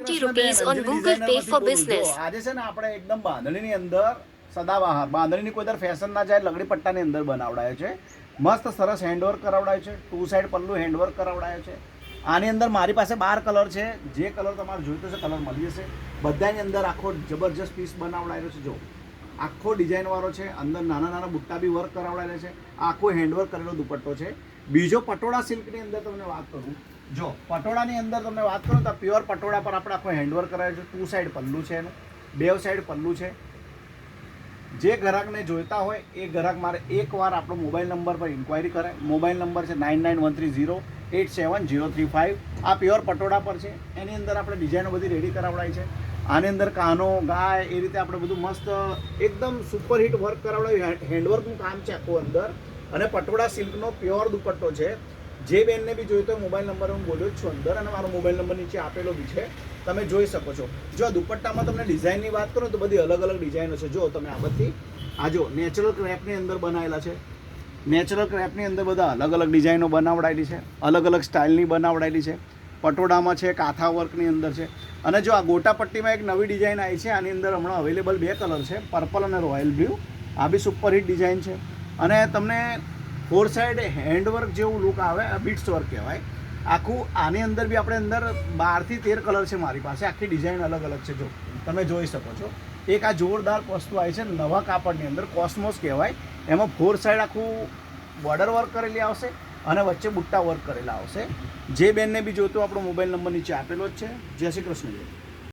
rupees on Google Pay for business. આજે છે ને આપણે એકદમ બાંધણીની અંદર સદાબહાર બાંધણીની કોઈ દર ફેશન ના જાય લગડી પટ્ટાની અંદર બનાવડાયો છે. મસ્ત સરસ હેન્ડવર્ક કરાવડાયો છે. 2 સાઈડ પલ્લું હેન્ડવર્ક કરાવડાયો છે. આની અંદર મારી પાસે 12 કલર છે. જે કલર તમારે જોઈતો છે કલર મળી જશે. બધાની અંદર આખો જબરજસ્ત પીસ બનાવડાયેલો છે. જો આખો ડિઝાઇન વાળો છે. અંદર નાના નાના બુટ્ટા બી વર્ક કરાવડાયેલા છે. આખો હેન્ડવર્ક કરેલો દુપટ્ટો છે. બીજો પટોળા સિલ્કની અંદર તમને વાત કરું, જો પટોળાની અંદર તમને વાત કરું તો પ્યોર પટોળા પર આપણે આખો હેન્ડવર્ક કરાયો છે. 2 સાઈડ પલ્લું છે એનું, 2 સાઈડ પલ્લું છે. જે ગ્રાહકને જોઈતા હોય એ ગ્રાહક મારે એકવાર આપણો મોબાઈલ નંબર પર ઇન્ક્વાયરી કરે. મોબાઈલ નંબર છે 9913087035. આ પ્યોર પટોળા પર છે. એની અંદર આપણે ડિઝાઇનો બધી રેડી કરાવડાવી છે. આની અંદર કાનો ગાય એ રીતે આપણે બધું મસ્ત એકદમ સુપરહિટ વર્ક કરાવડાવ્યું. હેન્ડવર્કનું કામ છે આખું અંદર. અને પટોળા સિલ્કનો પ્યોર દુપટ્ટો છે. જે બેનને બી જોઈતો હોય મોબાઈલ નંબર હું બોલ્યો જ છું અંદર, અને મારો મોબાઈલ નંબર નીચે આપેલો બી છે, તમે જોઈ શકો છો. જો આ દુપટ્ટામાં તમને ડિઝાઇનની વાત કરો તો બધી અલગ અલગ ડિઝાઇનો છે. જો તમે આ બધી આ જો નેચરલ ક્રેપની અંદર બનાવેલા છે. નેચરલ ક્રેપની અંદર બધા અલગ અલગ ડિઝાઇનો બનાવડાયેલી છે. અલગ અલગ સ્ટાઇલની બનાવડાયેલી છે. પટોળામાં છે, કાથા વર્કની અંદર છે. અને જો આ ગોટા પટ્ટીમાં એક નવી ડિઝાઇન આવી છે. આની અંદર હમણાં અવેલેબલ 2 કલર છે, પર્પલ અને રોયલ બ્લુ. આ બી સુપરહિટ ડિઝાઇન છે. અને તમને 4 સાઈડ હેન્ડવર્ક જેવું લુક આવે. બીટ્સ વર્ક કહેવાય આખું. આની અંદર બી આપણે અંદર 12 થી 13 કલર છે મારી પાસે. આખી ડિઝાઇન અલગ અલગ છે. જો તમે જોઈ શકો છો. એક આ જોરદાર વસ્તુ આવી છે નવા કાપડની અંદર, કોસ્મોસ કહેવાય. એમાં 4 સાઈડ આખું બોર્ડર વર્ક કરેલી આવશે અને વચ્ચે બુટ્ટા વર્ક કરેલા આવશે. જે બેનને બી જોતું આપણો મોબાઈલ નંબર નીચે આપેલો જ છે. જય શ્રી કૃષ્ણ.